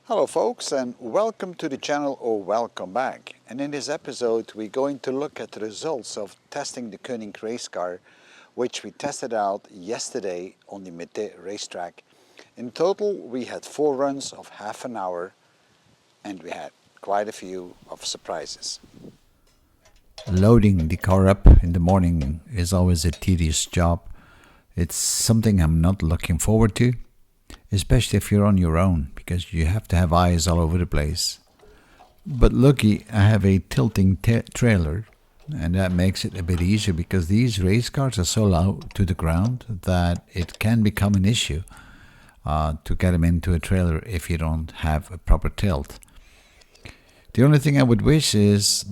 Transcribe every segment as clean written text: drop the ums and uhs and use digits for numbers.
Hello folks, and welcome to the channel, or welcome back. And in this episode we're going to look at the results of testing the Konig race car, which we tested out yesterday on the Mettet Race Track. In total we had 4 runs of half an hour and we had quite a few of surprises. Loading the car up in the morning is always a tedious job. It's something I'm not looking forward to, especially if you're on your own, because you have to have eyes all over the place. But lucky I have a tilting trailer, and that makes it a bit easier because these race cars are so low to the ground that it can become an issue to get them into a trailer if you don't have a proper tilt. The only thing I would wish is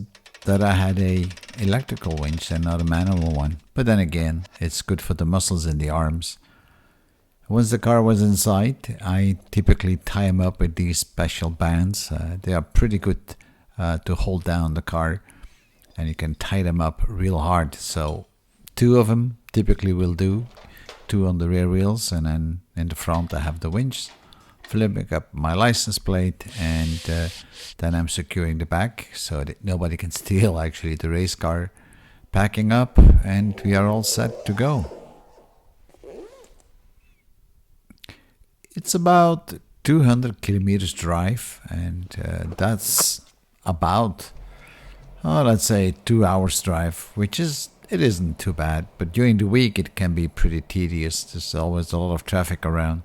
that I had a electrical winch and not a manual one, but then again it's good for the muscles in the arms. Once the car was inside, I typically tie them up with these special bands. They are pretty good to hold down the car, and you can tie them up real hard. So 2 of them typically will do, 2 on the rear wheels, and then in the front I have the winch, flipping up my license plate, and then I'm securing the back so that nobody can steal actually the race car. Packing up, and we are all set to go. It's about 200 kilometers drive, and that's about, let's say 2 hours drive, which isn't too bad, but during the week it can be pretty tedious. There's always a lot of traffic around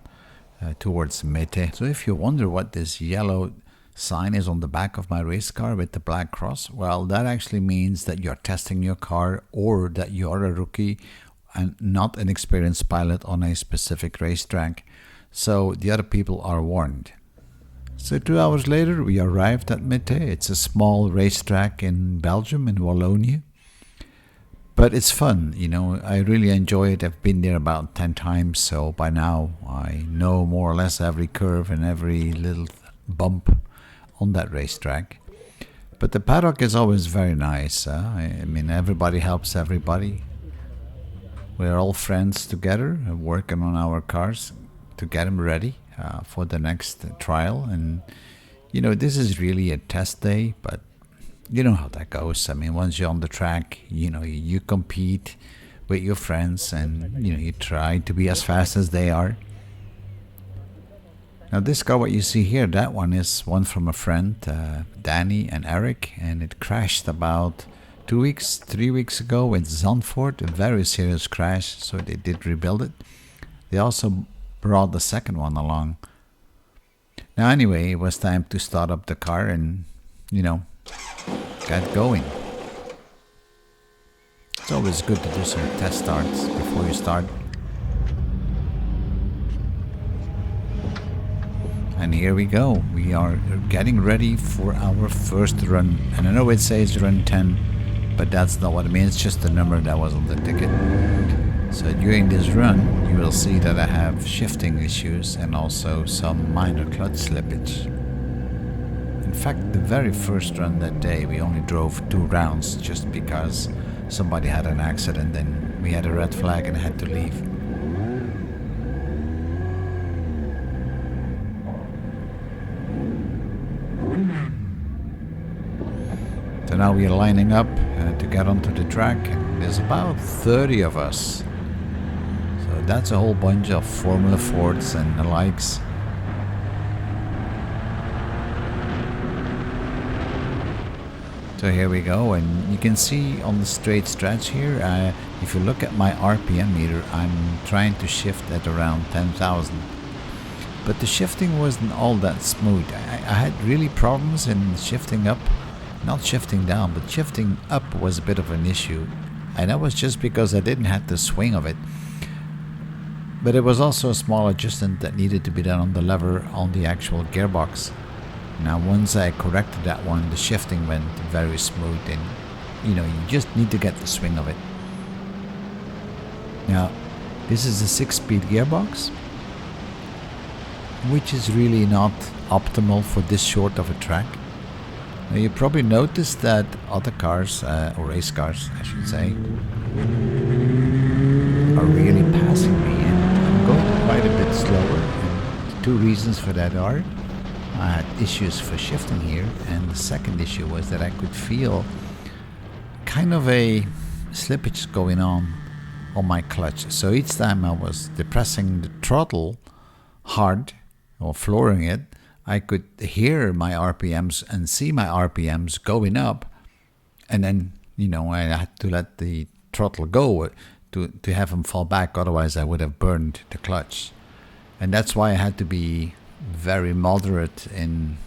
towards Mettet. So if you wonder what this yellow sign is on the back of my race car with the black cross, well, that actually means that you're testing your car, or that you are a rookie and not an experienced pilot on a specific racetrack. So the other people are warned. So 2 hours later we arrived at Mettet. It's a small racetrack in Belgium, in Wallonia. But it's fun, you know, I really enjoy it. I've been there about 10 times, so by now I know more or less every curve and every little bump on that racetrack. But the paddock is always very nice. I mean, everybody helps everybody. We're all friends together, working on our cars to get them ready for the next trial. And you know, this is really a test day, but you know how that goes. I mean, once you're on the track, you know, you compete with your friends, and you know, you try to be as fast as they are. Now this car, what you see here, that one is one from a friend, Danny and Eric, and it crashed about 3 weeks ago in Zandvoort, a very serious crash, so they did rebuild it. They also brought the second one along. Now anyway, it was time to start up the car and, you know, get going. It's always good to do some test starts before you start. And here we go. We are getting ready for our first run. And I know it says run 10, but that's not what it means. It's just the number that was on the ticket. So during this run, you will see that I have shifting issues and also some minor clutch slippage. In fact, the very first run that day, we only drove 2 rounds just because somebody had an accident and we had a red flag and had to leave. So now we are lining up to get onto the track, and there's about 30 of us. So that's a whole bunch of Formula Fords and the likes. So here we go, and you can see on the straight stretch here, if you look at my RPM meter, I'm trying to shift at around 10,000. But the shifting wasn't all that smooth. I had really problems in shifting up. Not shifting down, but shifting up was a bit of an issue. And that was just because I didn't have the swing of it. But it was also a small adjustment that needed to be done on the lever on the actual gearbox. Now once I corrected that one, the shifting went very smooth, and you know, you just need to get the swing of it. Now this is a 6-speed gearbox, which is really not optimal for this short of a track. Now you probably noticed that other cars, or race cars I should say, are really passing me, and I'm going quite a bit slower. And the 2 reasons for that are I had issues for shifting here, and the second issue was that I could feel kind of a slippage going on my clutch. So each time I was depressing the throttle hard or flooring it, I could hear my RPMs and see my RPMs going up, and then I had to let the throttle go to have them fall back, otherwise I would have burned the clutch. And that's why I had to be very moderate in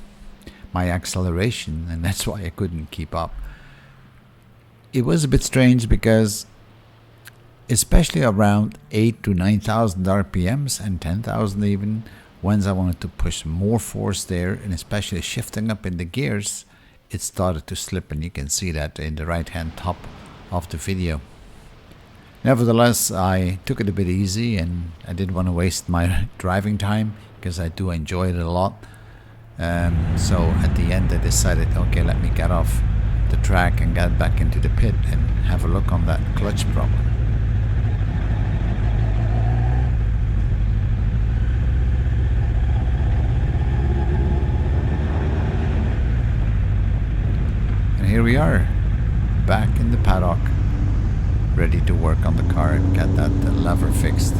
my acceleration, and that's why I couldn't keep up. It was a bit strange because especially around 8 to 9,000 RPMs and 10,000 even, once I wanted to push more force there, and especially shifting up in the gears, it started to slip, and you can see that in the right hand top of the video. Nevertheless, I took it a bit easy, and I didn't want to waste my driving time because I do enjoy it a lot. So at the end I decided, okay, let me get off the track and get back into the pit and have a look on that clutch problem. And here we are, back in the paddock, ready to work on the car and get that lever fixed.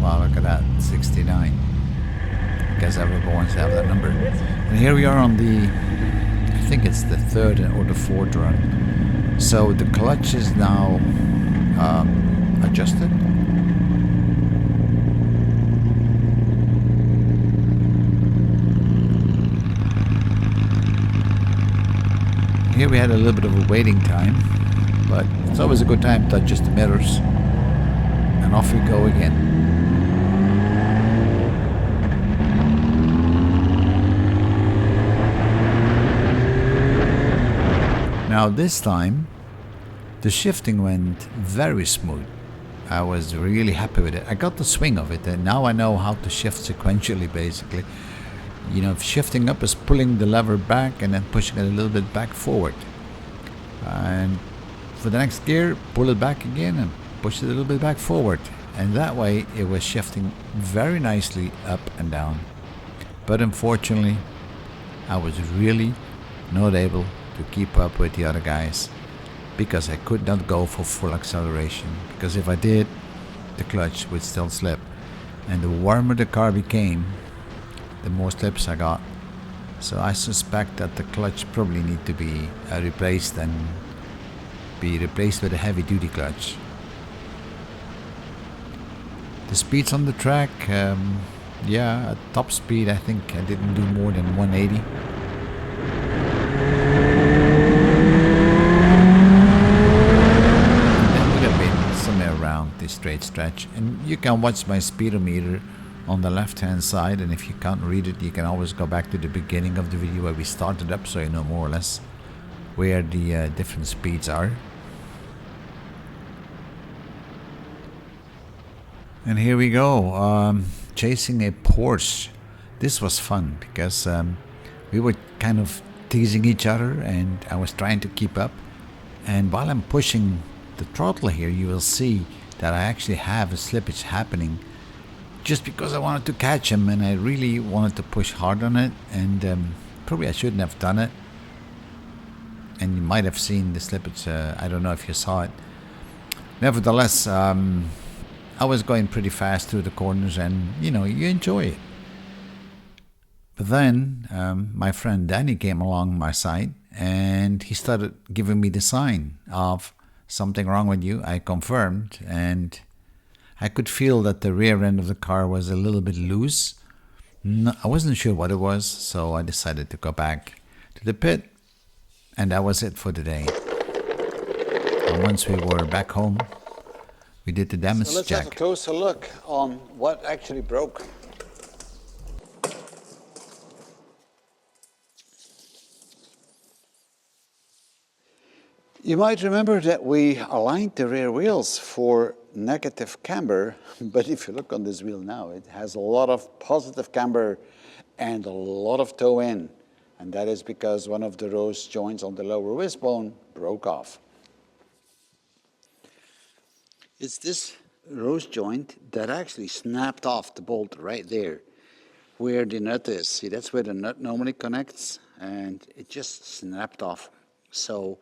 Wow, look at that, 69. I guess everyone wants to have that number. And here we are on the, I think it's the third or the fourth run. So the clutch is now adjusted. Here we had a little bit of a waiting time, but it's always a good time to adjust the mirrors. And off we go again. Now this time, the shifting went very smooth. I was really happy with it. I got the swing of it, and now I know how to shift sequentially, basically. Shifting up is pulling the lever back and then pushing it a little bit back forward. And for the next gear, pull it back again and push it a little bit back forward. And that way it was shifting very nicely up and down. But unfortunately, I was really not able to keep up with the other guys because I could not go for full acceleration, because if I did, the clutch would still slip, and the warmer the car became, the more slips I got. So I suspect that the clutch probably need to be replaced and be replaced with a heavy duty clutch. The speeds on the track, at top speed I think I didn't do more than 180. This straight stretch, and you can watch my speedometer on the left hand side, and if you can't read it, you can always go back to the beginning of the video where we started up, so you know more or less where the different speeds are. And here we go, chasing a Porsche. This was fun because we were kind of teasing each other, and I was trying to keep up, and while I'm pushing the throttle here, you will see that I actually have a slippage happening just because I wanted to catch him, and I really wanted to push hard on it, and probably I shouldn't have done it. And you might have seen the slippage, I don't know if you saw it. Nevertheless, I was going pretty fast through the corners, and you enjoy it. But then my friend Danny came along my side, and he started giving me the sign of something wrong with you. I confirmed, and I could feel that the rear end of the car was a little bit loose. No, I wasn't sure what it was, so I decided to go back to the pit, and that was it for the day. And once we were back home, we did the damage check. So let's have a closer look on what actually broke. You might remember that we aligned the rear wheels for negative camber, but if you look on this wheel now, it has a lot of positive camber and a lot of toe in, and that is because one of the rose joints on the lower wishbone broke off. It's this rose joint that actually snapped off the bolt right there where the nut is. See, that's where the nut normally connects, and it just snapped off. So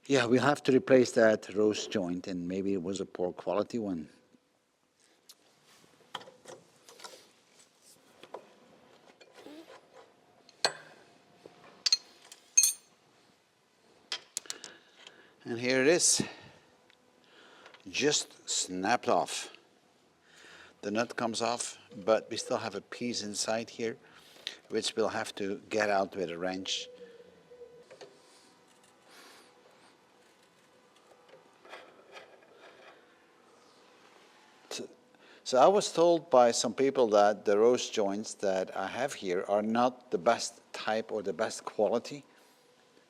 yeah, we'll have to replace that rose joint, and maybe it was a poor quality one. And here it is, just snapped off. The nut comes off, but we still have a piece inside here, which we'll have to get out with a wrench. So I was told by some people that the rose joints that I have here are not the best type or the best quality.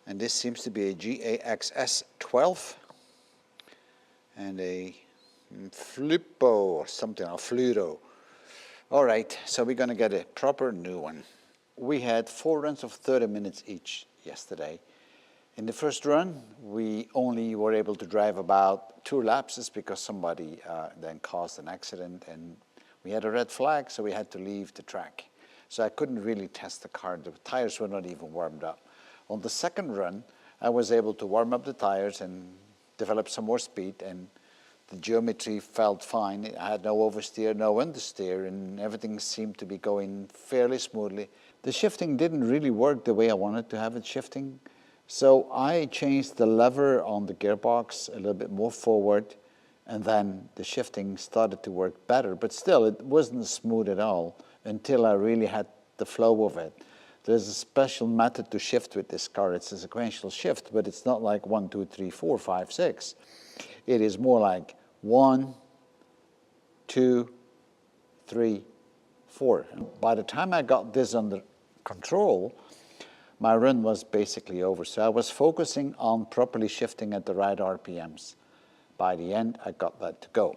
And this seems to be a GAXS 12 and a Flippo or something, or Fluoro. All right, so we're going to get a proper new one. We had 4 runs of 30 minutes each yesterday. In the first run, we only were able to drive about 2 laps because somebody then caused an accident, and we had a red flag, so we had to leave the track. So I couldn't really test the car. The tires were not even warmed up. On the second run, I was able to warm up the tires and develop some more speed, and the geometry felt fine. I had no oversteer, no understeer, and everything seemed to be going fairly smoothly. The shifting didn't really work the way I wanted to have it shifting, so I changed the lever on the gearbox a little bit more forward, and then the shifting started to work better, but still it wasn't smooth at all until I really had the flow of it. There's a special method to shift with this car. It's a sequential shift, but it's not like 1, 2, 3, 4, 5, 6. It is more like 1, 2, 3, 4. And by the time I got this under control, my run was basically over. So I was focusing on properly shifting at the right RPMs. By the end, I got that to go.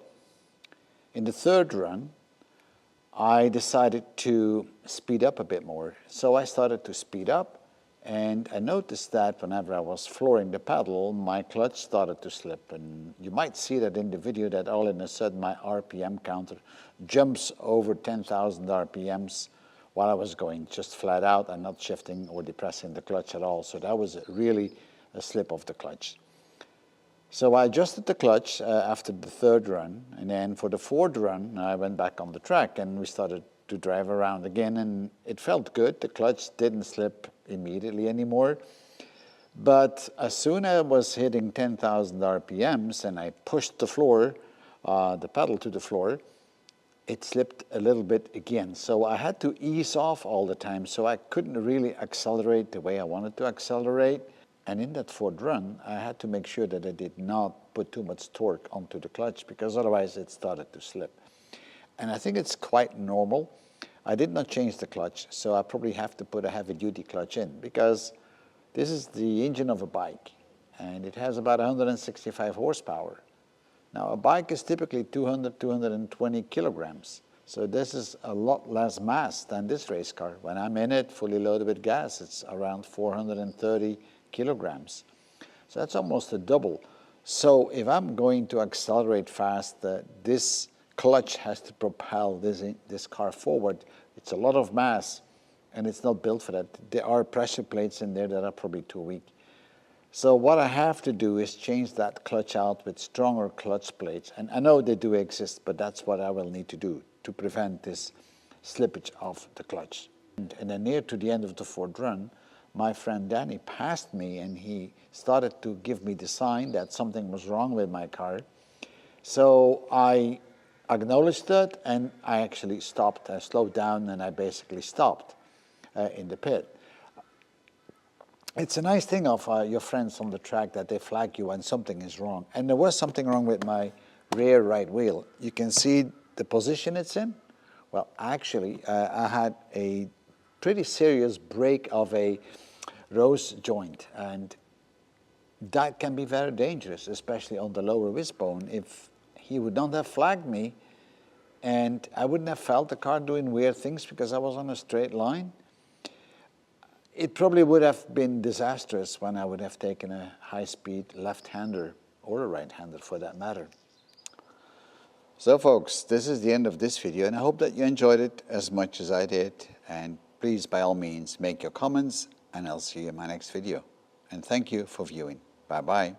In the third run, I decided to speed up a bit more. So I started to speed up, and I noticed that whenever I was flooring the pedal, my clutch started to slip. And you might see that in the video that all of a sudden my RPM counter jumps over 10,000 RPMs while I was going just flat out and not shifting or depressing the clutch at all. So that was really a slip of the clutch. So I adjusted the clutch after the third run, and then for the fourth run, I went back on the track and we started to drive around again, and it felt good. The clutch didn't slip immediately anymore. But as soon as I was hitting 10,000 RPMs and I pushed the floor, the pedal to the floor, it slipped a little bit again. So I had to ease off all the time, so I couldn't really accelerate the way I wanted to accelerate. And in that fourth run, I had to make sure that I did not put too much torque onto the clutch, because otherwise it started to slip. And I think it's quite normal. I did not change the clutch, so I probably have to put a heavy-duty clutch in, because this is the engine of a bike, and it has about 165 horsepower. Now, a bike is typically 200, 220 kilograms. So this is a lot less mass than this race car. When I'm in it, fully loaded with gas, it's around 430 kilograms. So that's almost a double. So if I'm going to accelerate fast, this clutch has to propel this car forward. It's a lot of mass, and it's not built for that. There are pressure plates in there that are probably too weak. So what I have to do is change that clutch out with stronger clutch plates. And I know they do exist, but that's what I will need to do to prevent this slippage of the clutch. And then near to the end of the fourth run, my friend Danny passed me, and he started to give me the sign that something was wrong with my car. So I acknowledged that, and I actually stopped. I slowed down, and I basically stopped in the pit. It's a nice thing of your friends on the track that they flag you when something is wrong. And there was something wrong with my rear right wheel. You can see the position it's in. Well, actually, I had a pretty serious break of a rose joint, and that can be very dangerous, especially on the lower wishbone. If he would not have flagged me, and I wouldn't have felt the car doing weird things because I was on a straight line, it probably would have been disastrous when I would have taken a high-speed left-hander, or a right-hander for that matter. So folks, this is the end of this video, and I hope that you enjoyed it as much as I did. And please, by all means, make your comments, and I'll see you in my next video. And thank you for viewing. Bye-bye.